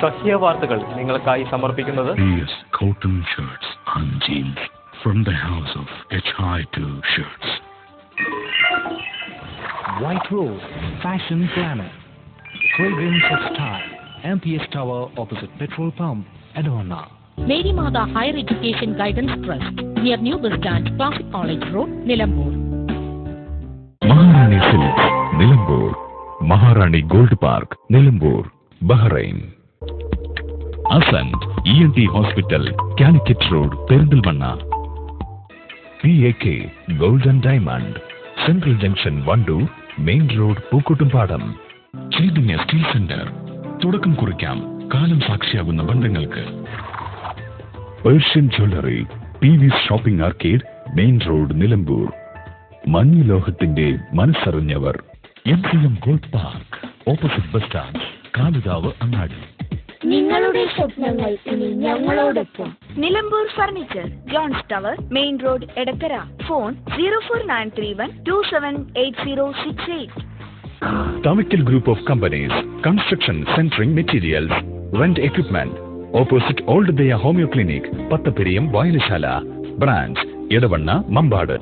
സഹ്യവാർത്തകൾ നിങ്ങൾക്കായി സമർപ്പിക്കുന്നത് PS Cotton Shirts and Jeans from the house of HI2 Shirts. White Rose Fashion Planet, Fragrance of Style, MPS Tower opposite Petrol Pump, Adona. Mary Mada Higher Education Guidance Trust, near New Bus Stand, Classic College Road, Nilambur. Maharani Silks, Nilambur. Maharani Gold Park, Nilambur, Bahrain. Ascent ENT Hospital, Calicut Road, Perindalmanna. PAK Gold and Diamond, Central Junction, Vandoor, Main Road, Pookkottumpadam. Chaitanya Steel Center, തുടക്കം കുറിക്കാം കാലം സാക്ഷിയാകുന്ന ബന്ധങ്ങൾക്ക്. Persian Jewelry, PV's Shopping Arcade, Main Road, Nilambur. മഞ്ഞു ലോഹത്തിന്റെ മനസ്സറിഞ്ഞവർ. MCM Gold Park, opposite bus stand, Kalikavu, അങ്ങാടി. നിങ്ങളുടെ സ്വപ്നങ്ങൾ ഇനി ഞങ്ങളോടൊപ്പം. Nilambur furniture, John's tower, main road, Edakkara. Phone 04931278068. Tamikal Group of Companies, Construction Centering Materials, Rent Equipment, opposite Old Daya Homeo Clinic, Pattaperiyam, Vayalashala. Branch, Edavanna, Mambad.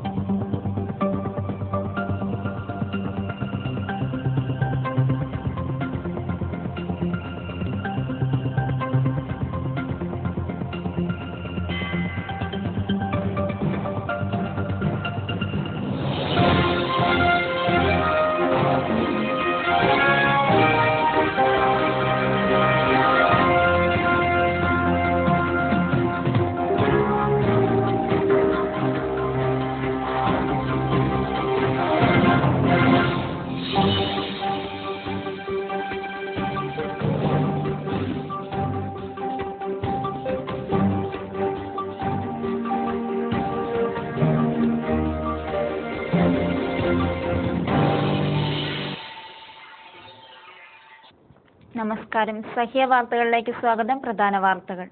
നമസ്കാരം. സഹ്യ വാർത്തകളിലേക്ക് സ്വാഗതം. പ്രധാന വാർത്തകൾ.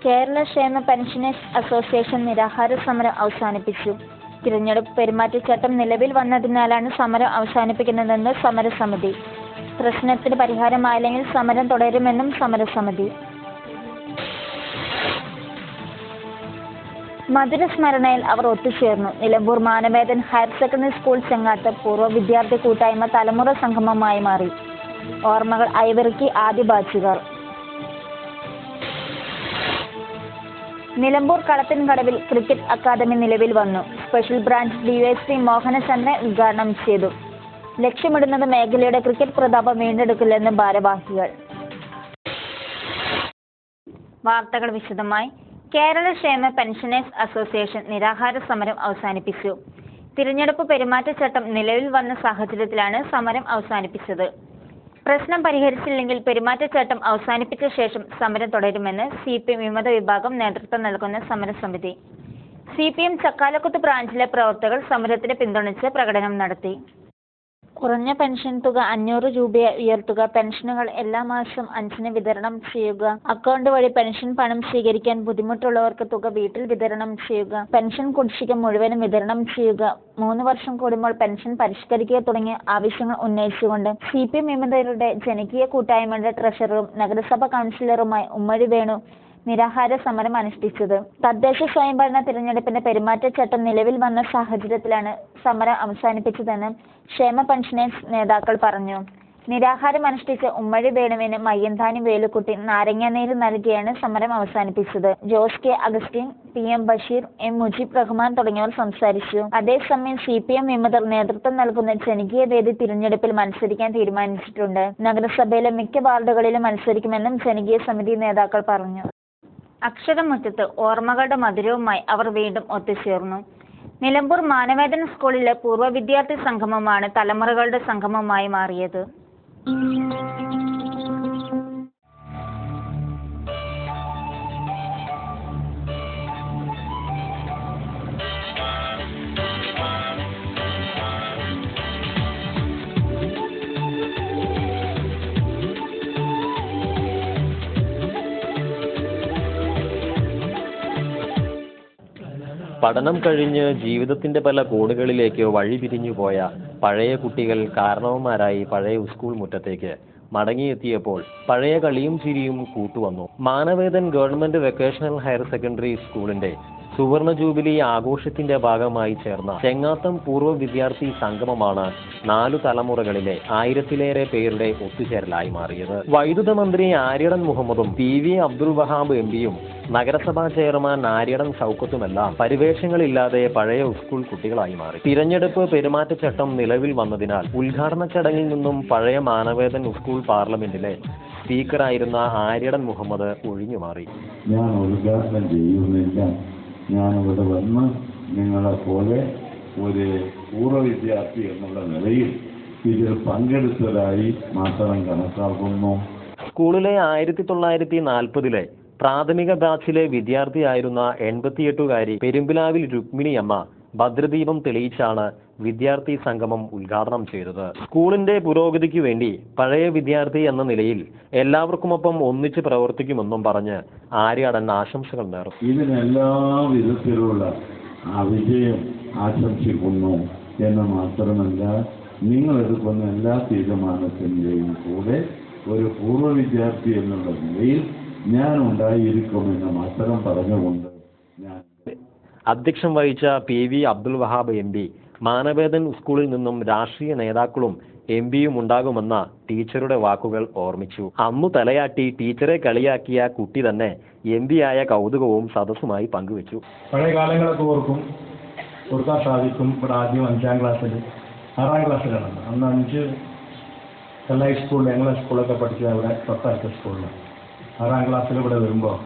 കേരള ക്ഷേമ പെൻഷനേഴ്സ് അസോസിയേഷൻ നിരാഹാര സമരം അവസാനിപ്പിച്ചു. തിരഞ്ഞെടുപ്പ് പെരുമാറ്റച്ചട്ടം നിലവിൽ വന്നതിനാലാണ് സമരം അവസാനിപ്പിക്കുന്നതെന്ന് സമരസമിതി. പ്രശ്നത്തിന് പരിഹാരമായില്ലെങ്കിൽ സമരം തുടരുമെന്നും സമരസമിതി. മധുരസ്മരണയിൽ അവർ ഒത്തുചേർന്നു. Nilambur Manavedan higher secondary school ചെങ്ങാട്ട് പൂർവ്വ വിദ്യാർത്ഥി കൂട്ടായ്മ തലമുറ സംഗമമായി മാറി. ഓർമ്മകൾ അയവിറക്കി ആദ്യ ബാച്ചുകാർ. നിലമ്പൂർ കളത്തിൻകടവിൽ ക്രിക്കറ്റ് അക്കാദമി നിലവിൽ വന്നു. സ്പെഷ്യൽ ബ്രാഞ്ച് DSP മോഹനചന്ദ്രൻ ഉദ്ഘാടനം ചെയ്തു. ലക്ഷ്യമിടുന്നത് മേഖലയുടെ ക്രിക്കറ്റ് പ്രതാപം വീണ്ടെടുക്കില്ലെന്ന് ഭാരവാഹികൾ. വാർത്തകൾ വിശദമായി. കേരള ക്ഷേമ പെൻഷനേഴ്സ് അസോസിയേഷൻ നിരാഹാര സമരം അവസാനിപ്പിച്ചു. തിരഞ്ഞെടുപ്പ് പെരുമാറ്റച്ചട്ടം നിലവിൽ വന്ന സാഹചര്യത്തിലാണ് സമരം അവസാനിപ്പിച്ചത്. പ്രശ്നം പരിഹരിച്ചില്ലെങ്കിൽ പെരുമാറ്റച്ചട്ടം അവസാനിപ്പിച്ച ശേഷം സമരം തുടരുമെന്ന് CPM വിമത വിഭാഗം നേതൃത്വം നൽകുന്ന സമരസമിതി. CPM ചക്കാലക്കുത്ത് ബ്രാഞ്ചിലെ പ്രവർത്തകർ സമരത്തിന് പിന്തുണച്ച് പ്രകടനം നടത്തി. കുറഞ്ഞ പെൻഷൻ തുക 500 രൂപയെ ഉയർത്തുക, പെൻഷനുകൾ എല്ലാ മാസം 5-ന് വിതരണം ചെയ്യുക, അക്കൗണ്ട് വഴി പെൻഷൻ പണം സ്വീകരിക്കാൻ ബുദ്ധിമുട്ടുള്ളവർക്ക് തുക വീട്ടിൽ വിതരണം ചെയ്യുക, പെൻഷൻ കുടിശ്ശിക മുഴുവനും വിതരണം ചെയ്യുക, 3 വർഷം കൂടുമ്പോൾ പെൻഷൻ പരിഷ്കരിക്കുക തുടങ്ങിയ ആവശ്യങ്ങൾ ഉന്നയിച്ചുകൊണ്ട് CPM വിമതരുടെ ജനകീയ കൂട്ടായ്മയുടെ ട്രഷററും നഗരസഭ കൗൺസിലറുമായി ഉമ്മഴി വേണു നിരാഹാര സമരം അനുഷ്ഠിച്ചത്. തദ്ദേശ സ്വയംഭരണ തിരഞ്ഞെടുപ്പിന്റെ പെരുമാറ്റച്ചട്ടം നിലവിൽ വന്ന സാഹചര്യത്തിലാണ് സമരം അവസാനിപ്പിച്ചതെന്ന് ക്ഷേമ പെൻഷനേഴ്സ് നേതാക്കൾ പറഞ്ഞു. നിരാഹാരം അനുഷ്ഠിച്ച ഉമ്മഴി വേണുവിന് മയ്യന്താനി വേലുക്കുട്ടി നാരങ്ങാനീര് നൽകിയാണ് സമരം അവസാനിപ്പിച്ചത്. Jose K Augustine, PM Basheer, M Mujeeb Rahman തുടങ്ങിയവർ സംസാരിച്ചു. അതേസമയം CPM വിമതർ നേതൃത്വം നൽകുന്ന ജനകീയ വേദി തിരഞ്ഞെടുപ്പിൽ മത്സരിക്കാൻ തീരുമാനിച്ചിട്ടുണ്ട്. നഗരസഭയിലെ മിക്ക വാർഡുകളിലും മത്സരിക്കുമെന്നും ജനകീയ സമിതി നേതാക്കൾ പറഞ്ഞു. അക്ഷരമുറ്റത്ത് ഓർമ്മകളുടെ മധുരവുമായി അവർ വീണ്ടും ഒത്തുചേർന്നു. നിലമ്പൂർ മാനവേദൻ സ്കൂളിലെ പൂർവ്വ വിദ്യാർത്ഥി സംഗമമാണ് തലമുറകളുടെ സംഗമമായി മാറിയത്. പഠനം കഴിഞ്ഞ് ജീവിതത്തിന്റെ പല കോണുകളിലേക്ക് വഴി പിരിഞ്ഞു പോയ പഴയ കുട്ടികൾ കാരണവന്മാരായി പഴയ സ്കൂൾ മുറ്റത്തേക്ക് മടങ്ങിയെത്തിയപ്പോൾ പഴയ കളിയും ചിരിയും കൂട്ടുവന്നു. Manavedan government vocational higher secondary സ്കൂളിന്റെ സുവർണ ജൂബിലി ആഘോഷത്തിന്റെ ഭാഗമായി ചേർന്ന ചെങ്ങാത്തം പൂർവ്വ വിദ്യാർത്ഥി സംഗമമാണ് 4 തലമുറകളിലെ 1000-ലേറെ പേരുടെ ഒത്തുചേരലായി മാറിയത്. വൈദ്യുത മന്ത്രി ആര്യടൻ മുഹമ്മദും PV അബ്ദുൽ വഹാബ് MPയും നഗരസഭാ ചെയർമാൻ ആര്യടൻ ഷൗക്കത്തുമെല്ലാം പരിവേഷങ്ങളില്ലാതെ പഴയ സ്കൂൾ കുട്ടികളായി മാറി. തിരഞ്ഞെടുപ്പ് പെരുമാറ്റച്ചട്ടം നിലവിൽ വന്നതിനാൽ ഉദ്ഘാടന ചടങ്ങിൽ നിന്നും പഴയ മാനവേദൻ സ്കൂൾ പാർലമെന്റിലെ സ്പീക്കറായിരുന്ന ആര്യടൻ മുഹമ്മദ് ഒഴിഞ്ഞുമാറി. ഞാൻ ഉദ്ഘാടനം ചെയ്യുന്നില്ല, ഞാനിവിടെ വന്ന് നിങ്ങളെ പോലെ ഒരു പൂർവ്വ വിദ്യാർത്ഥി എന്നുള്ള നിലയിൽ ഇതിൽ പങ്കെടുത്തതായി മാത്രം കണക്കാക്കുന്നു. സ്കൂളിലെ 1940-ലെ പ്രാഥമിക ബാച്ചിലെ വിദ്യാർത്ഥിയായിരുന്ന 88-കാരി പെരുമ്പിലാവിൽ രുക്മിണിയമ്മ ഭദ്രദീപം തെളിയിച്ചാണ് വിദ്യാർത്ഥി സംഗമം ഉദ്ഘാടനം ചെയ്തത്. സ്കൂളിന്റെ പുരോഗതിക്ക് വേണ്ടി പഴയ വിദ്യാർത്ഥി എന്ന നിലയിൽ എല്ലാവർക്കുമൊപ്പം ഒന്നിച്ച് പ്രവർത്തിക്കുമെന്നും പറഞ്ഞ് ആര്യടൻ ആശംസകൾ നേർന്നു. ഇതിനെല്ലാ വിധത്തിലുള്ള വിജയം ആശംസിക്കുന്നു എന്ന് മാത്രമല്ല, നിങ്ങളെടുക്കുന്ന എല്ലാ തീരുമാനത്തിൻ്റെയും കൂടെ ഒരു പൂർവ്വ വിദ്യാർത്ഥി എന്നുള്ള നിലയിൽ ഞാൻ ഉണ്ടായിരിക്കുമെന്ന് മാത്രം പറഞ്ഞുകൊണ്ട് അധ്യക്ഷം വഹിച്ച PV അബ്ദുൽ വഹാബ് MP മാനവേദൻ സ്കൂളിൽ നിന്നും രാഷ്ട്രീയ നേതാക്കളും MPയും ഉണ്ടാകുമെന്ന ടീച്ചറുടെ വാക്കുകൾ ഓർമ്മിച്ചു. അന്നു തലയാട്ടി ടീച്ചറെ കളിയാക്കിയ കുട്ടി തന്നെ MP ആയ കൗതുകവും സദസ്സുമായി പങ്കുവച്ചു. പഴയ കാലങ്ങളൊക്കെ ഓർക്കാൻ സാധിക്കും. ഇവിടെ ആദ്യം 5ാം ക്ലാസ്സിൽ 6ാം ക്ലാസ്സിലാണ്. അന്ന് 5 കല്ലായി സ്കൂളിൽ ഞങ്ങളെ സ്കൂളൊക്കെ പഠിച്ചത് ഇവിടെ തൊട്ടടുത്ത സ്കൂളിൽ 6ാം ക്ലാസ്സിൽ ഇവിടെ വരുമ്പോൾ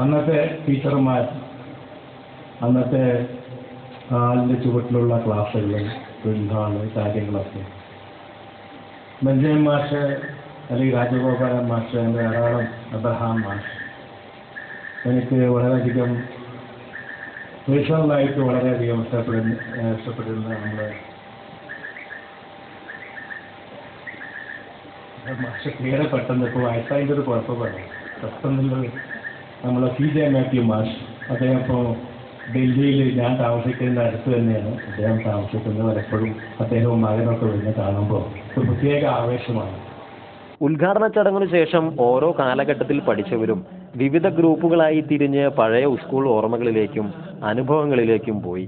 അന്നത്തെ ടീച്ചർമാർ, അന്നത്തെ അതിൻ്റെ ചുവട്ടിലുള്ള ക്ലാസ്സുകൾ, പ്രിൻഹാള്, കാര്യങ്ങളൊക്കെ ബെഞ്ചമിൻ മാഷ് അല്ലെങ്കിൽ രാജഗോപാലൻ മാഷ്, അങ്ങനെ ധാരാളം അബ്രഹാം മാഷ്, എനിക്ക് വളരെയധികം പേഴ്സണലായിട്ട് വളരെയധികം ഇഷ്ടപ്പെട്ടിരുന്ന നമ്മൾ മാഷ് ക്ലിയറെ പെട്ടെന്ന് ഇപ്പോൾ വയസ്സായതിൻ്റെ ഒരു കുഴപ്പമില്ല. പെട്ടെന്നുള്ളത് നമ്മളെ CJ മാത്യു മാഷ്, അദ്ദേഹം ഇപ്പോൾ ഡൽഹിയിൽ ഞാൻ താമസിക്കുന്ന അടുത്ത് തന്നെയാണ് അദ്ദേഹം താമസിക്കുന്നത്. പലപ്പോഴും അദ്ദേഹവും മകനൊക്കെ വരുന്ന കാണുമ്പോൾ ഒരു പ്രത്യേക ആവേശമാണ്. ഉദ്ഘാടന ചടങ്ങിനു ശേഷം ഓരോ കാലഘട്ടത്തിൽ പഠിച്ചവരും വിവിധ ഗ്രൂപ്പുകളായി തിരിഞ്ഞ് പഴയ സ്കൂൾ ഓർമ്മകളിലേക്കും അനുഭവങ്ങളിലേക്കും പോയി.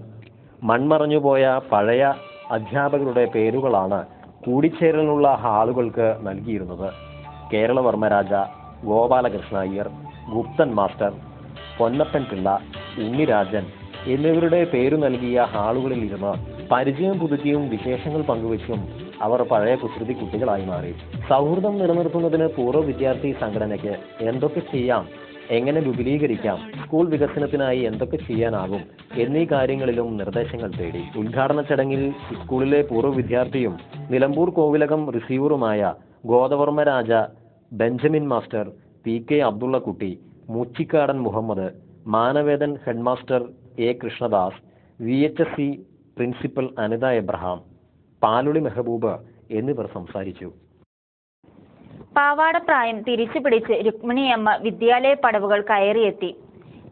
മൺമറഞ്ഞുപോയ പഴയ അധ്യാപകരുടെ പേരുകളാണ് കൂടിച്ചേരലിനുള്ള ഹാളുകൾക്ക് നൽകിയിരുന്നത്. കേരളവർമ്മ രാജ, ഗോപാലകൃഷ്ണ അയ്യർ, ഗുപ്തൻ മാസ്റ്റർ, പൊന്നപ്പൻ പിള്ള, ഉണ്ണിരാജൻ എന്നിവരുടെ പേരു നൽകിയ ഹാളുകളിൽ ഇരുന്ന് പരിചയം പുതുക്കിയും വിശേഷങ്ങൾ പങ്കുവച്ചും അവർ പഴയ കുസൃതി കുട്ടികളായി മാറി. സൗഹൃദം നിലനിർത്തുന്നതിന് പൂർവ്വ വിദ്യാർത്ഥി സംഘടനയ്ക്ക് എന്തൊക്കെ ചെയ്യാം, എങ്ങനെ വിപുലീകരിക്കാം, സ്കൂൾ വികസനത്തിനായി എന്തൊക്കെ ചെയ്യാനാകും എന്നീ കാര്യങ്ങളിലും നിർദ്ദേശങ്ങൾ തേടി. ഉദ്ഘാടന ചടങ്ങിൽ സ്കൂളിലെ പൂർവ്വ വിദ്യാർത്ഥിയും നിലമ്പൂർ കോവിലകം റിസീവറുമായ Godavarma Raja, Benjamin master, PK അബ്ദുള്ളക്കുട്ടി, Moochikkadan Muhammad, Manavedan headmaster A Krishnadas, VHSC principal Anitha Abraham, Paluli Mehaboob എന്നിവർ സംസാരിച്ചു. പാവാടപ്രായം തിരിച്ചു പിടിച്ച് രുക്മിണിയമ്മ വിദ്യാലയ പടവുകൾ കയറിയെത്തി.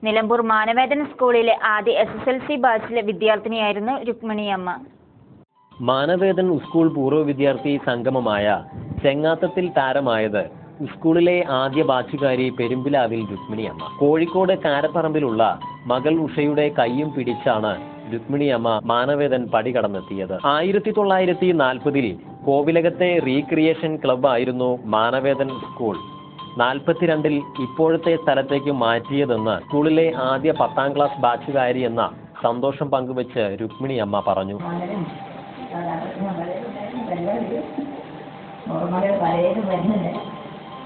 നിലമ്പൂർ മാനവേദൻ സ്കൂളിലെ ആദ്യ SSLC ബാച്ചിലെ വിദ്യാർത്ഥിനിയായിരുന്നു രുക്മിണിയമ്മ. മാനവേദൻ സ്കൂൾ പൂർവ്വ വിദ്യാർത്ഥി സംഗമമായ ചെങ്ങാത്തത്തിൽ താരമായത് സ്കൂളിലെ ആദ്യ ബാച്ചുകാരി പെരുമ്പിലാവിൽ രുക്മിണിയമ്മ. കോഴിക്കോട് കാരപ്പറമ്പിലുള്ള മകൾ ഉഷയുടെ കൈയും പിടിച്ചാണ് രുക്മിണിയമ്മ മാനവേദൻ പടികടന്നെത്തിയത്. 1940-ൽ കോവിലകത്തെ റീക്രിയേഷൻ ക്ലബ് ആയിരുന്നു മാനവേദൻ സ്കൂൾ 42-ൽ ഇപ്പോഴത്തെ സ്ഥലത്തേക്ക് മാറ്റിയതെന്ന് സ്കൂളിലെ ആദ്യ 10ാം ക്ലാസ് ബാച്ചുകാരി എന്ന സന്തോഷം പങ്കുവെച്ച് രുക്മിണിയമ്മ പറഞ്ഞു.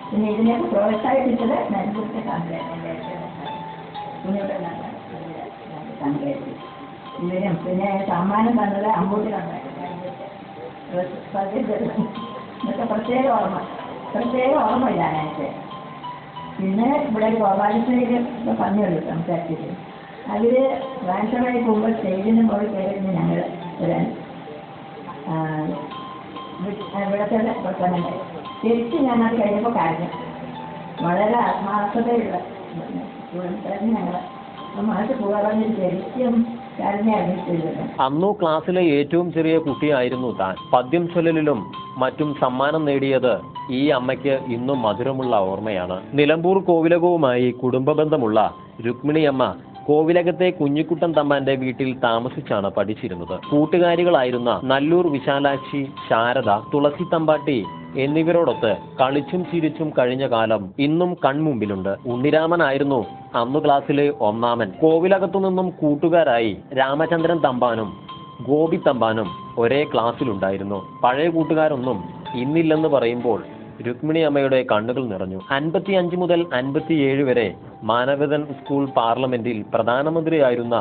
പിന്നെ ഇതിനെയൊക്കെ പ്രോത്സാഹിപ്പിച്ചത് നെൽപുരത്തെ ഇതിനും പിന്നെ സമ്മാനം തന്നത് അമ്പൂട്ടി ഇതൊക്കെ പ്രത്യേക ഓർമ്മയില്ല എനിക്ക്. പിന്നെ ഇവിടെ ഒരു ഗോപാലകൃഷ്ണയ്ക്ക് പറഞ്ഞുള്ളൂ സംസാരിച്ചിട്ട്. അവർ ട്രാൻസ്ഫറായി പോകുമ്പോൾ സ്റ്റേജിന് മുകളിൽ കയറി ഞങ്ങൾ ഇവിടത്തെ പ്രശ്നമുണ്ട്. തിരിച്ച് ഞാനത് കഴിഞ്ഞപ്പോൾ കാര്യം വളരെ ആത്മാർത്ഥതയുള്ള സ്റ്റുഡൻസായിരുന്നു ഞങ്ങൾ. അപ്പോൾ മാർക്ക് പോകാൻ ശരിക്കും കരഞ്ഞ് അഡ്മിറ്റ് ചെയ്തത്. അന്നു ക്ലാസ്സിലെ ഏറ്റവും ചെറിയ കുട്ടിയായിരുന്നു താൻ. പദ്യം ചൊല്ലലിലും മറ്റും സമ്മാനം നേടിയത് ഈ അമ്മയ്ക്ക് ഇന്നും മധുരമുള്ള ഓർമ്മയാണ്. നിലമ്പൂർ കോവിലകവുമായി കുടുംബ ബന്ധമുള്ള രുക്മിണിയമ്മ കോവിലകത്തെ കുഞ്ഞിക്കുട്ടൻ തമ്പാന്റെ വീട്ടിൽ താമസിച്ചാണ് പഠിച്ചിരുന്നത്. കൂട്ടുകാരികളായിരുന്ന നല്ലൂർ വിശാലാക്ഷി, ശാരദ, തുളസി തമ്പാട്ടി എന്നിവരോടൊത്ത് കളിച്ചും ചിരിച്ചും കഴിഞ്ഞ കാലം ഇന്നും കൺമുമ്പിലുണ്ട്. ഉണ്ണിരാമനായിരുന്നു അന്നു ക്ലാസ്സിലെ ഒന്നാമൻ. കോവിലകത്തു നിന്നും കൂട്ടുകാരായി രാമചന്ദ്രൻ തമ്പാനും ഗോപി തമ്പാനും ഒരേ ക്ലാസ്സിലുണ്ടായിരുന്നു. പഴയ കൂട്ടുകാരൊന്നും ഇന്നില്ലെന്ന് പറയുമ്പോൾ രുക്മിണി അമ്മയുടെ കണ്ണുകൾ നിറഞ്ഞു. 55 മുതൽ 57 വരെ മാനവേദൻ സ്കൂൾ പാർലമെന്റിൽ പ്രധാനമന്ത്രിയായിരുന്ന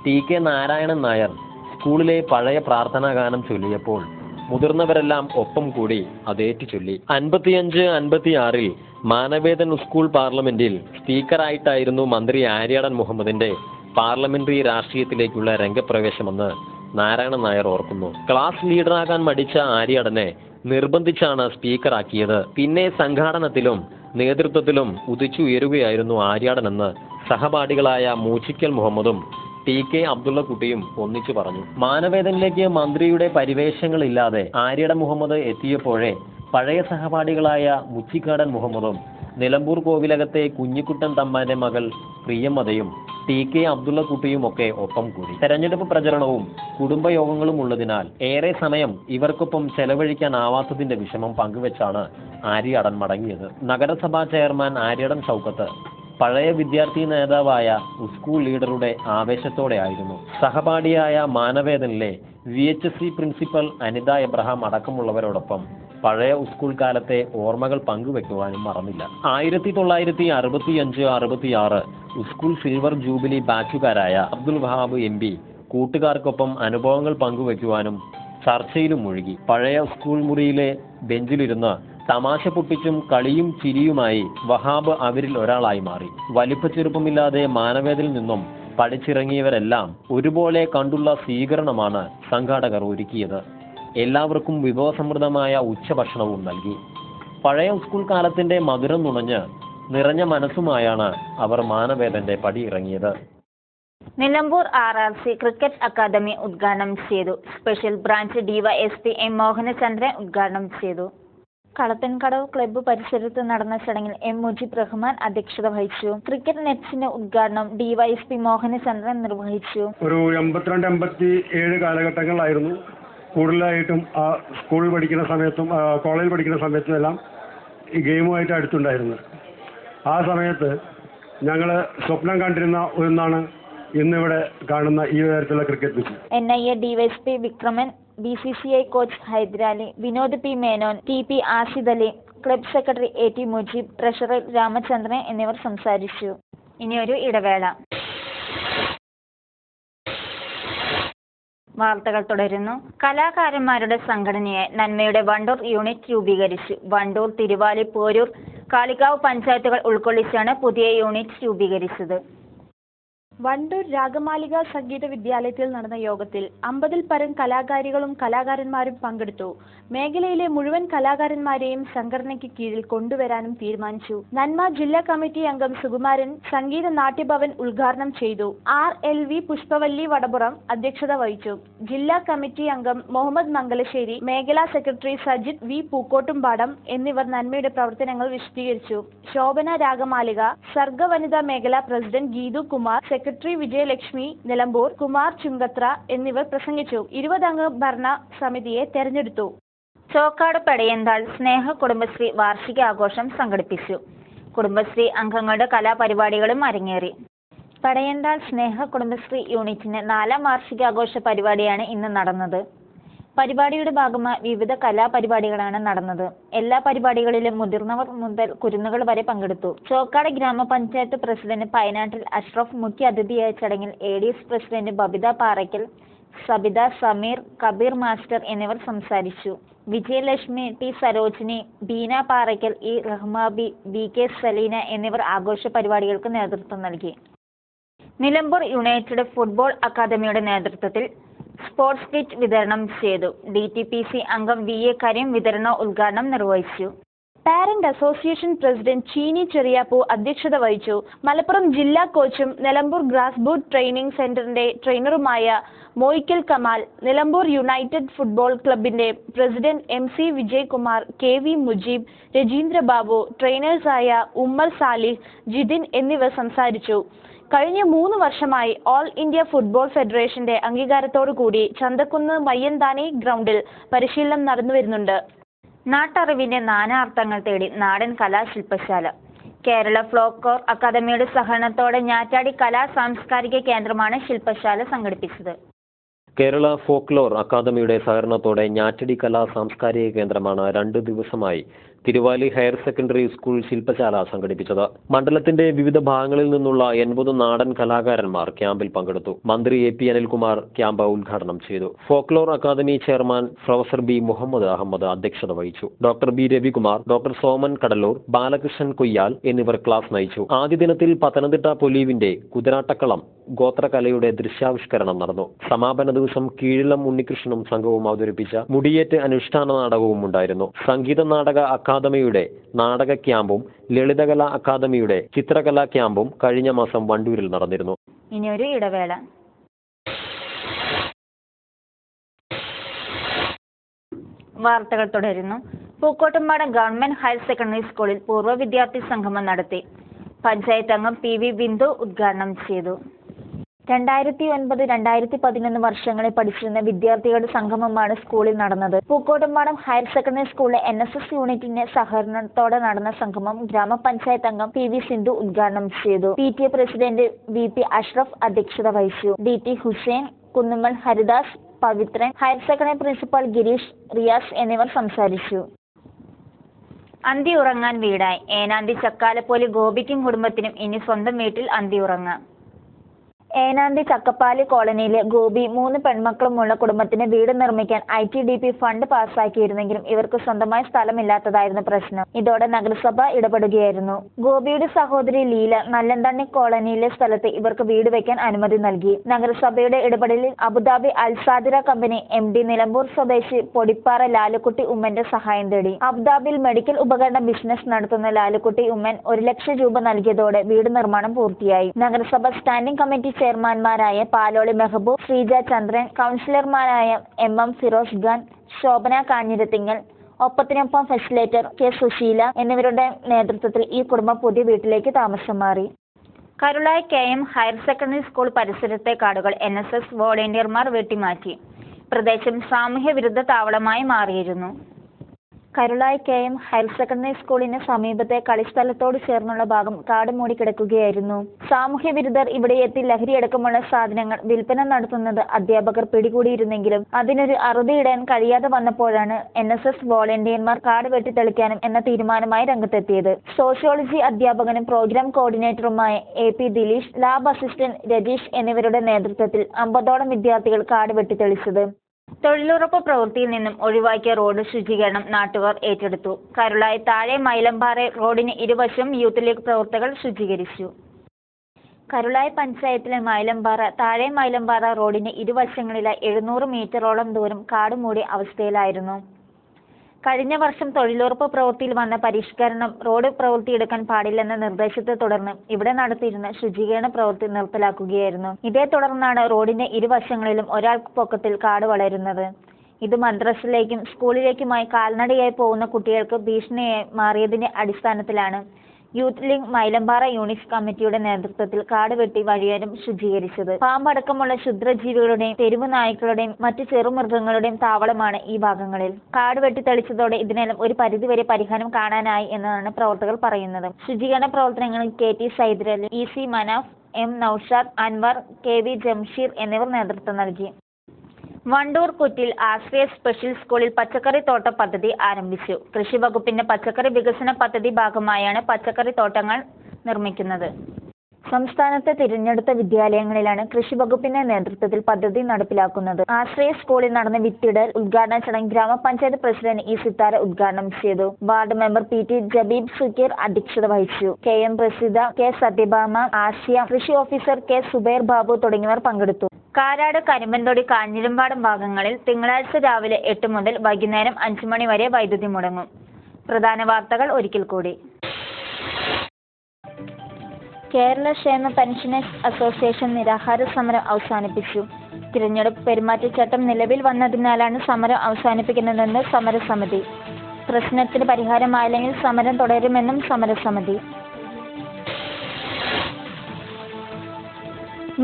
TK നാരായണൻ നായർ സ്കൂളിലെ പഴയ പ്രാർത്ഥനാ ഗാനം ചൊല്ലിയപ്പോൾ മുതിർന്നവരെല്ലാം ഒപ്പം കൂടി അതേറ്റു ചൊല്ലി. 55-56 മാനവേദൻ സ്കൂൾ പാർലമെന്റിൽ സ്പീക്കറായിട്ടായിരുന്നു മന്ത്രി ആര്യാടൻ മുഹമ്മദിന്റെ പാർലമെന്ററി രാഷ്ട്രീയത്തിലേക്കുള്ള രംഗപ്രവേശമെന്ന് നാരായണൻ നായർ ഓർക്കുന്നു. ക്ലാസ് ലീഡറാകാൻ മടിച്ച ആര്യാടനെ നിർബന്ധിച്ചാണ് സ്പീക്കറാക്കിയത്. പിന്നെ സംഘാടനത്തിലും നേതൃത്വത്തിലും ഉദിച്ചുയരുകയായിരുന്നു ആര്യാടനെന്ന് സഹപാഠികളായ മൂച്ചിക്കൽ മുഹമ്മദും TK അബ്ദുള്ളക്കുട്ടിയും ഒന്നിച്ചു പറഞ്ഞു. മാനവേദനിലേക്ക് മന്ത്രിയുടെ പരിവേഷങ്ങളില്ലാതെ ആര്യാടൻ മുഹമ്മദ് എത്തിയപ്പോഴേ പഴയ സഹപാഠികളായ മുച്ചിക്കാടൻ മുഹമ്മദും നിലമ്പൂർ കോവിലകത്തെ കുഞ്ഞിക്കുട്ടൻ തമ്പാന്റെ മകൾ പ്രിയമ്മതയും TK അബ്ദുള്ളക്കുട്ടിയും ഒക്കെ ഒപ്പം കൂടി. തെരഞ്ഞെടുപ്പ് പ്രചരണവും കുടുംബയോഗങ്ങളും ഉള്ളതിനാൽ ഏറെ സമയം ഇവർക്കൊപ്പം ചെലവഴിക്കാനാവാത്തതിന്റെ വിഷമം പങ്കുവെച്ചാണ് ആര്യാടൻ മടങ്ങിയത്. നഗരസഭാ ചെയർമാൻ ആര്യാടൻ ഷൗക്കത്ത് പഴയ വിദ്യാർത്ഥി നേതാവായ സ്കൂൾ ലീഡറുടെ ആവേശത്തോടെ ആയിരുന്നു. സഹപാഠിയായ മാനവേദനിലെ VHSC പ്രിൻസിപ്പൽ അനിത എബ്രഹാം അടക്കമുള്ളവരോടൊപ്പം പഴയ സ്കൂൾ കാലത്തെ ഓർമ്മകൾ പങ്കുവെക്കുവാനും മറന്നില്ല. 1965-66 സ്കൂൾ സിൽവർ ജൂബിലി ബാച്ചുകാരായ അബ്ദുൽ വഹാബ് MP കൂട്ടുകാർക്കൊപ്പം അനുഭവങ്ങൾ പങ്കുവെക്കുവാനും ചർച്ചയിലും മുഴുകി. പഴയ സ്കൂൾ മുറിയിലെ ബെഞ്ചിലിരുന്ന് തമാശ പൊട്ടിച്ചും കളിയും ചിരിയുമായി വഹാബ് അവരിൽ ഒരാളായി മാറി. വലിപ്പച്ചെറുപ്പമില്ലാതെ മാനവേദനിൽ നിന്നും പഠിച്ചിറങ്ങിയവരെല്ലാം ഒരുപോലെ കണ്ടുള്ള സ്വീകരണമാണ് സംഘാടകർ ഒരുക്കിയത്. എല്ലാവർക്കും വിഭവസമൃദ്ധമായ ഉച്ചഭക്ഷണവും നൽകി. പഴയ സ്കൂൾ കാലത്തിന്റെ മധുരം നുണഞ്ഞ് നിറഞ്ഞ മനസ്സുമായാണ് അവർ മാനവേദന്റെ പടിയിറങ്ങിയത്. നിലമ്പൂർ RRC ക്രിക്കറ്റ് അക്കാദമി ഉദ്ഘാടനം ചെയ്തു. Special branch DYSP M Mohanachandran ഉദ്ഘാടനം ചെയ്തു. കളത്തൻകടവ് ക്ലബ്ബ് പരിസരത്ത് നടന്ന ചടങ്ങിൽ M മുജീബ് റഹ്മാൻ അധ്യക്ഷത വഹിച്ചു. ക്രിക്കറ്റ് നെറ്റ്സിന്റെ ഉദ്ഘാടനം DYSP മോഹനചന്ദ്രൻ നിർവഹിച്ചു. ഒരു 82-87 കാലഘട്ടങ്ങളിലായിരുന്നു കൂടുതലായിട്ടും സ്കൂൾ പഠിക്കുന്ന സമയത്തും കോളേജിൽ പഠിക്കുന്ന സമയത്തും എല്ലാം ഈ ഗെയിമുമായിട്ട് അടുത്തുണ്ടായിരുന്നത്. ആ സമയത്ത് ഞങ്ങൾ സ്വപ്നം കണ്ടിരുന്ന ഒന്നാണ് ഇന്നിവിടെ കാണുന്ന ഈ തരത്തിലുള്ള cricket pitch. NIA DYSP Vikraman, BCCI coach Hyderali, Vinod P Menon, TP Asid Ali, club secretary AT Mujeeb, treasurer Ramachandran എന്നിവർ സംസാരിച്ചു. ഇനിയൊരു ഇടവേള. വാർത്തകൾ തുടരുന്നു. കലാകാരന്മാരുടെ സംഘടനയായി നന്മയുടെ വണ്ടൂർ യൂണിറ്റ് രൂപീകരിച്ചു. വണ്ടൂർ, തിരുവാലി, പോരൂർ, കാളികാവ് പഞ്ചായത്തുകൾ ഉൾക്കൊള്ളിച്ചാണ് പുതിയ യൂണിറ്റ് രൂപീകരിച്ചത്. വണ്ടൂർ രാഗമാലിക സംഗീത വിദ്യാലയത്തിൽ നടന്ന യോഗത്തിൽ 50-ൽ പരം കലാകാരികളും കലാകാരന്മാരും പങ്കെടുത്തു. മേഖലയിലെ മുഴുവൻ കലാകാരന്മാരെയും സംഘടനയ്ക്ക് കീഴിൽ കൊണ്ടുവരാനും തീരുമാനിച്ചു. നന്മ ജില്ലാ കമ്മിറ്റി അംഗം സുകുമാരൻ സംഗീത നാട്യഭവൻ ഉദ്ഘാടനം ചെയ്തു. RLV പുഷ്പവല്ലി വടപുറം അധ്യക്ഷത വഹിച്ചു. ജില്ലാ കമ്മിറ്റി അംഗം മുഹമ്മദ് മംഗലശ്ശേരി, മേഖലാ സെക്രട്ടറി സജിത് V പൂക്കോട്ടുംപാടം എന്നിവർ നന്മയുടെ പ്രവർത്തനങ്ങൾ വിശദീകരിച്ചു. ശോഭന രാഗമാലിക, സർഗ വനിതാ മേഖലാ പ്രസിഡന്റ് ഗീതു കുമാർ, സെക്രട്ടറി വിജയലക്ഷ്മി നിലമ്പൂർ, കുമാർ ചുങ്കത്ര എന്നിവർ പ്രസംഗിച്ചു. 20 അംഗ ഭരണ സമിതിയെ തെരഞ്ഞെടുത്തു. ചോക്കാട് പടയന്താൾ സ്നേഹ കുടുംബശ്രീ വാർഷിക ആഘോഷം സംഘടിപ്പിച്ചു. കുടുംബശ്രീ അംഗങ്ങളുടെ കലാപരിപാടികളും അരങ്ങേറി. പടയന്താൾ സ്നേഹ കുടുംബശ്രീ യൂണിറ്റിന്റെ 4ാം വാർഷികാഘോഷ പരിപാടിയാണ് ഇന്ന് നടന്നത്. പരിപാടിയുടെ ഭാഗമായി വിവിധ കലാപരിപാടികളാണ് നടന്നത്. എല്ലാ പരിപാടികളിലും മുതിർന്നവർ മുതൽ കുരുന്നുകൾ വരെ പങ്കെടുത്തു. ചോക്കാട് ഗ്രാമപഞ്ചായത്ത് പ്രസിഡന്റ് പൈനാട്ടിൽ അഷ്റഫ് മുഖ്യ അതിഥിയായ ചടങ്ങിൽ ADS president Babitha Parackal, Sabitha, Sameer, Kabeer master എന്നിവർ സംസാരിച്ചു. Vijayalakshmi, T Sarojini, Beena Parakkal, E Rahmabi, BK Saleena എന്നിവർ ആഘോഷ പരിപാടികൾക്ക് നേതൃത്വം നൽകി. നിലമ്പൂർ യുണൈറ്റഡ് ഫുട്ബോൾ അക്കാദമിയുടെ നേതൃത്വത്തിൽ സ്പോർട്സ് കിറ്റ് വിതരണം ചെയ്തു. DTPC അംഗം VA കരീം വിതരണ ഉദ്ഘാടനം നിർവഹിച്ചു. പാരന്റ് അസോസിയേഷൻ പ്രസിഡന്റ് ചീനി ചെറിയാപ്പൂ അധ്യക്ഷത വഹിച്ചു. മലപ്പുറം ജില്ലാ കോച്ചും നിലമ്പൂർ ഗ്രാസ് ബൂട്ട് ട്രെയിനിംഗ് സെന്ററിന്റെ ട്രെയിനറുമായ മോയിക്കൽ കമാൽ, നിലമ്പൂർ യുണൈറ്റഡ് ഫുട്ബോൾ ക്ലബിന്റെ president MC Vijayakumar, KV Mujeeb, Rajeendra Babu, ട്രെയിനേഴ്സായ ഉമ്മർ സാലിഹ്, ജിതിൻ എന്നിവർ സംസാരിച്ചു. കഴിഞ്ഞ 3 വർഷമായി ഓൾ ഇന്ത്യ ഫുട്ബോൾ ഫെഡറേഷന്റെ അംഗീകാരത്തോടുകൂടി ചന്തക്കുന്ന് മയ്യന്താനി ഗ്രൗണ്ടിൽ പരിശീലനം നടന്നുവരുന്നുണ്ട്. നാട്ടറിവിന്റെ നാനാർത്ഥങ്ങൾ തേടി നാടൻ കലാശില്പശാല. കേരള ഫ്ലോക്കോർ അക്കാദമിയുടെ സഹകരണത്തോടെ ഞാറ്റാടി കലാ സാംസ്കാരിക കേന്ദ്രമാണ് ശില്പശാല സംഘടിപ്പിച്ചത്. കേരള ഫോക്ലോർ അക്കാദമിയുടെ സഹകരണത്തോടെ ഞാറ്റടി കലാ സാംസ്കാരിക കേന്ദ്രമാണ് 2 ദിവസമായി തിരുവാലി ഹയർ സെക്കൻഡറി സ്കൂൾ ശില്പശാല സംഘടിപ്പിച്ചത്. മണ്ഡലത്തിന്റെ വിവിധ ഭാഗങ്ങളിൽ നിന്നുള്ള 80 നാടൻ കലാകാരന്മാർ ക്യാമ്പിൽ പങ്കെടുത്തു. മന്ത്രി AP അനിൽകുമാർ ക്യാമ്പ് ഉദ്ഘാടനം ചെയ്തു. Folklore academy chairman professor B Muhammad Ahammed അധ്യക്ഷത വഹിച്ചു. Doctor B Ravikumar, doctor Soman Kadalur, Balakrishnan Koyyal എന്നിവർ ക്ലാസ് നയിച്ചു. ആദ്യ ദിനത്തിൽ പത്തനംതിട്ട പൊലീവിന്റെ കുതിരാട്ടക്കളം ഗോത്രകലയുടെ ദൃശ്യാവിഷ്കരണം നടന്നു. സമാപന ദിവസം കീഴിലം ഉണ്ണികൃഷ്ണനും സംഘവും അവതരിപ്പിച്ച മുടിയേറ്റ് അനുഷ്ഠാന നാടകവും ഉണ്ടായിരുന്നു. സംഗീത നാടക അക്കാദമിയുടെ നാടക ക്യാമ്പും ലളിതകലാ അക്കാദമിയുടെ ചിത്രകലാ ക്യാമ്പും കഴിഞ്ഞ മാസം വണ്ടൂരിൽ നടന്നിരുന്നു. ഇനിയൊരു ഇടവേള. വാർത്തകൾ തുടരുന്നു. പൂക്കോട്ടുംപാടം ഗവൺമെന്റ് ഹയർ സെക്കൻഡറി സ്കൂളിൽ പൂർവ്വ വിദ്യാർത്ഥി സംഗമം നടത്തി. പഞ്ചായത്ത് അംഗം PV ബിന്ദു ഉദ്ഘാടനം ചെയ്തു. 2009-2011 വർഷങ്ങളിൽ പഠിച്ചിരുന്ന വിദ്യാർത്ഥികളുടെ സംഗമമാണ് സ്കൂളിൽ നടന്നത്. പൂക്കോട്ടുംപാടം ഹയർ സെക്കൻഡറി സ്കൂളിലെ NSS യൂണിറ്റിന്റെ സഹകരണത്തോടെ നടന്ന സംഗമം ഗ്രാമപഞ്ചായത്ത് അംഗം PV സിന്ധു ഉദ്ഘാടനം ചെയ്തു. PTA പ്രസിഡന്റ് VP അഷ്റഫ് അധ്യക്ഷത വഹിച്ചു. DT Hussain, Kunnummal Haridas, Pavithran, higher secondary principal Gireesh, Riyas എന്നിവർ സംസാരിച്ചു. അന്തി ഉറങ്ങാൻ വീടായി. ഏനാന്തി ചക്കാലപ്പോലി ഗോപിക്കും കുടുംബത്തിനും ഇനി സ്വന്തം വീട്ടിൽ അന്തി ഉറങ്ങാം. ഏനാന്തി ചക്കപ്പാലി കോളനിയിലെ ഗോപി 3 പെൺമക്കളുമുള്ള കുടുംബത്തിന് വീട് നിർമ്മിക്കാൻ ITDP ഫണ്ട് പാസ്സാക്കിയിരുന്നെങ്കിലും ഇവർക്ക് സ്വന്തമായ സ്ഥലമില്ലാത്തതായിരുന്നു പ്രശ്നം. ഇതോടെ നഗരസഭ ഇടപെടുകയായിരുന്നു. ഗോപിയുടെ സഹോദരി ലീല നല്ലന്തണ്ണി കോളനിയിലെ സ്ഥലത്ത് ഇവർക്ക് വീട് വയ്ക്കാൻ അനുമതി നൽകി. നഗരസഭയുടെ ഇടപെടലിൽ അബുദാബി അൽസാദിറ കമ്പനി MD നിലമ്പൂർ സ്വദേശി പൊടിപ്പാറ ലാലുക്കുട്ടി ഉമ്മന്റെ സഹായം തേടി. അബുദാബിയിൽ മെഡിക്കൽ ഉപകരണ ബിസിനസ് നടത്തുന്ന ലാലുക്കുട്ടി ഉമ്മൻ 1 ലക്ഷം രൂപ നൽകിയതോടെ വീട് നിർമ്മാണം പൂർത്തിയായി. നഗരസഭ സ്റ്റാൻഡിംഗ് കമ്മിറ്റി ചെയർമാൻമാരായ പാലോളി മെഹബൂബ്, ശ്രീജ ചന്ദ്രൻ, കൗൺസിലർമാരായ MM ഫിറോസ് ഖാൻ, ശോഭന കാഞ്ഞിരത്തിങ്ങൽ, ഒപ്പത്തിനൊപ്പം ഫെസിലേറ്റർ K സുശീല എന്നിവരുടെ നേതൃത്വത്തിൽ ഈ കുടുംബം പുതിയ വീട്ടിലേക്ക് താമസം മാറി. Karulai KM higher secondary school പരിസരത്തെ കാടുകൾ NSS വോളണ്ടിയർമാർ വെട്ടിമാറ്റി. പ്രദേശം സാമൂഹ്യ വിരുദ്ധ താവളമായി മാറിയിരുന്നു. കരുളായി KM ഹയർ സെക്കൻഡറി സ്കൂളിന് സമീപത്തെ കളിസ്ഥലത്തോട് ചേർന്നുള്ള ഭാഗം കാട് മൂടി കിടക്കുകയായിരുന്നു. സാമൂഹ്യ വിരുദ്ധർ ഇവിടെ എത്തി ലഹരിയടക്കമുള്ള സാധനങ്ങൾ വിൽപ്പന നടത്തുന്നത് അധ്യാപകർ പിടികൂടിയിരുന്നെങ്കിലും അതിനൊരു അറുതിയിടാൻ കഴിയാതെ വന്നപ്പോഴാണ് NSS വോളണ്ടിയർമാർ കാട് വെട്ടിത്തെളിക്കാനും എന്ന തീരുമാനമായി രംഗത്തെത്തിയത്. സോഷ്യോളജി അധ്യാപകനും പ്രോഗ്രാം കോർഡിനേറ്ററുമായ AP Dileesh, lab assistant Rajeesh എന്നിവരുടെ നേതൃത്വത്തിൽ 50ഓളം വിദ്യാർത്ഥികൾ കാട് വെട്ടിത്തെളിച്ചത്. തൊഴിലുറപ്പ് പ്രവൃത്തിയിൽ നിന്നും ഒഴിവാക്കിയ റോഡ് ശുചീകരണം നാട്ടുകാർ ഏറ്റെടുത്തു. കരുളായി താഴെ മൈലമ്പാറ റോഡിന് ഇരുവശം യൂത്ത് ലീഗ് പ്രവർത്തകർ ശുചീകരിച്ചു. കരുളായി പഞ്ചായത്തിലെ താഴെ മൈലമ്പാറ റോഡിന് ഇരുവശങ്ങളിലായി 700 മീറ്ററോളം ദൂരം കാട് മൂടിയ അവസ്ഥയിലായിരുന്നു. കഴിഞ്ഞ വർഷം തൊഴിലുറപ്പ് പ്രവൃത്തിയിൽ വന്ന പരിഷ്കരണം റോഡ് പ്രവൃത്തിയെടുക്കാൻ പാടില്ലെന്ന നിർദ്ദേശത്തെ തുടർന്ന് ഇവിടെ നടത്തിയിരുന്ന ശുചീകരണ പ്രവൃത്തി നിർത്തലാക്കുകയായിരുന്നു. ഇതേ തുടർന്നാണ് റോഡിന്റെ ഇരുവശങ്ങളിലും ഒരാൾക്ക് പൊക്കത്തിൽ കാട് വളരുന്നത്. ഇത് മദ്രസയിലേക്കും സ്കൂളിലേക്കുമായി കാൽനടയായി പോകുന്ന കുട്ടികൾക്ക് ഭീഷണിയായി മാറിയതിന്റെ അടിസ്ഥാനത്തിലാണ് യൂത്ത് ലീഗ് മൈലമ്പാറ യൂണിറ്റ് കമ്മിറ്റിയുടെ നേതൃത്വത്തിൽ കാട് വെട്ടി വഴിയോരം ശുചീകരിച്ചത്. പാമ്പടക്കമുള്ള ക്ഷുദ്രജീവികളുടെയും തെരുവ് നായ്ക്കളുടെയും മറ്റു ചെറുമൃഗങ്ങളുടെയും താവളമാണ് ഈ ഭാഗങ്ങളിൽ. കാട് വെട്ടിത്തെളിച്ചതോടെ ഇതിനെല്ലാം ഒരു പരിധിവരെ പരിഹാരം കാണാനായി എന്നാണ് പ്രവർത്തകർ പറയുന്നത്. ശുചീകരണ പ്രവർത്തനങ്ങളിൽ KT സൈദരലി, EC Manaf, M Naushad, Anwar, KV Jamsheer എന്നിവർ നേതൃത്വം നൽകി. വണ്ടൂർ കുറ്റിൽ ആശ്രയ സ്പെഷ്യൽ സ്കൂളിൽ പച്ചക്കറി തോട്ട പദ്ധതി ആരംഭിച്ചു. കൃഷി വകുപ്പിന്റെ പച്ചക്കറി വികസന പദ്ധതി ഭാഗമായാണ് പച്ചക്കറി തോട്ടങ്ങൾ നിർമ്മിക്കുന്നത്. സംസ്ഥാനത്തെ തിരഞ്ഞെടുത്ത വിദ്യാലയങ്ങളിലാണ് കൃഷി വകുപ്പിന്റെ നേതൃത്വത്തിൽ പദ്ധതി നടപ്പിലാക്കുന്നത്. ആശ്രയ സ്കൂളിൽ നടന്ന വിത്തിടൽ ഉദ്ഘാടന ചടങ്ങ് ഗ്രാമപഞ്ചായത്ത് പ്രസിഡന്റ് E സിത്താര ഉദ്ഘാടനം ചെയ്തു. Ward member PT Jabeeb Sukkeer അധ്യക്ഷത വഹിച്ചു. KM പ്രസിദ്ധ, K സത്യഭാമ, ആശയ, കൃഷി ഓഫീസർ K സുബൈർ ബാബു തുടങ്ങിയവർ പങ്കെടുത്തു. കാരാട്, കരിമ്പൻതൊടി, കാഞ്ഞിരമ്പാടം ഭാഗങ്ങളിൽ തിങ്കളാഴ്ച രാവിലെ 8 മുതൽ വൈകുന്നേരം 5 മണി വരെ വൈദ്യുതി മുടങ്ങും. പ്രധാന വാർത്തകൾ ഒരിക്കൽ കൂടി. കേരള ക്ഷേമ പെൻഷനേഴ്സ് അസോസിയേഷൻ നിരാഹാര സമരം അവസാനിപ്പിച്ചു. തിരഞ്ഞെടുപ്പ് പെരുമാറ്റച്ചട്ടം നിലവിൽ വന്നതിനാലാണ് സമരം അവസാനിപ്പിക്കുന്നതെന്ന് സമരസമിതി. പ്രശ്നത്തിന് പരിഹാരമായില്ലെങ്കിൽ സമരം തുടരുമെന്നും സമരസമിതി.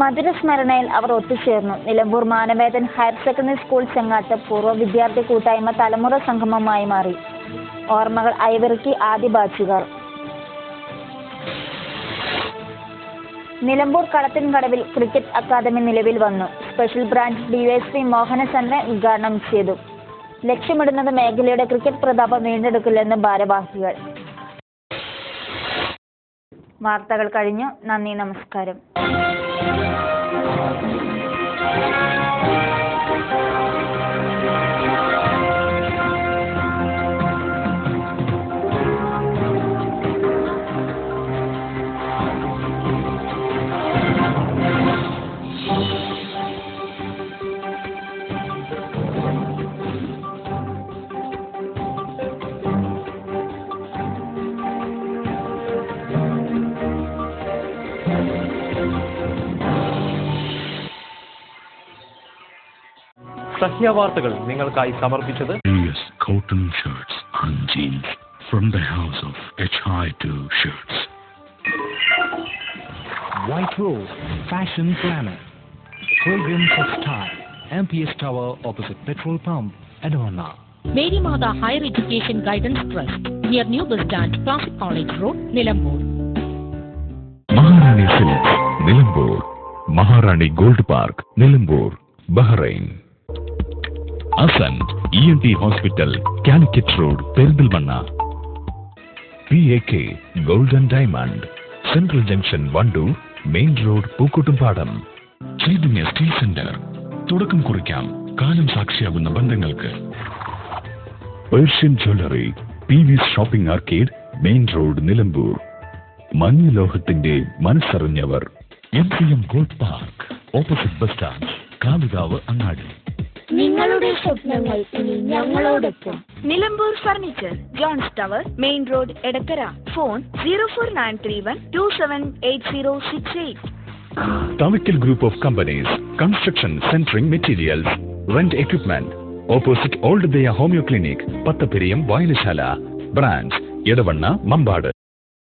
മധുരസ്മരണയിൽ അവർ ഒത്തുചേർന്നു. Nilambur Manavedan higher secondary school ചെങ്ങാട്ട് പൂർവ്വ വിദ്യാർത്ഥി കൂട്ടായ്മ തലമുറ സംഗമമായി മാറി. ഓർമ്മകൾ അയവിറക്കി ആദ്യ ബാച്ചുകാർ. നിലമ്പൂർ കളത്തിൻകടവിൽ ക്രിക്കറ്റ് അക്കാദമി നിലവിൽ വന്നു. സ്പെഷ്യൽ ബ്രാഞ്ച് ഡിവൈഎസ്പി മോഹനചന്ദ്രൻ ഉദ്ഘാടനം ചെയ്തു. ലക്ഷ്യമിടുന്നത് മേഖലയുടെ ക്രിക്കറ്റ് പ്രതാപം വീണ്ടെടുക്കില്ലെന്ന് ഭാരവാഹികൾ. വാർത്തകൾ കഴിഞ്ഞു. നന്ദി, നമസ്കാരം. സഹ്യ വാർത്തകൾ നിങ്ങൾക്കായി സമർപ്പിച്ചത് cotton shirts and jeans from the house of HI2 shirts. White Rose Fashion Planet, Fragrance of Style, MPS Tower opposite Petrol Pump, Adwana. Mary Mata Higher Education Guidance Trust, near New Bus Stand, Classic College Road, Nilambur. Maharani Silks, Nilambur. Maharani Gold Park, Nilambur, Bahrain. Ascent ENT Hospital, Calicut Road, Perindalmanna. PAK Gold and Diamond, Central Junction, Vandoor, Main Road, Pookkottumpadam. Chaitanya Steel Center, തുടക്കം കുറിക്കാം കാലം സാക്ഷിയാകുന്ന ബന്ധങ്ങൾക്ക്. Persian Jewelry, PV's Shopping Arcade, Main Road, Nilambur. മഞ്ഞലോഹത്തിന്റെ മനസ്സറിഞ്ഞവർ. MCM Gold Park, opposite bus stand, Kalikavu, അങ്ങാടി. നിങ്ങളുടെ സ്വപ്നങ്ങൾ ഇനി ഞങ്ങളോടൊപ്പം. Nilambur furniture, John's tower, main road, Edakkara. Phone 04931278068. Tawakal Group of Companies, Construction Centering Materials, Rent Equipment, opposite Old Deya Homeo Clinic, പത്തപെരിയം വായനശാല. Branch Edavanna, Mambad.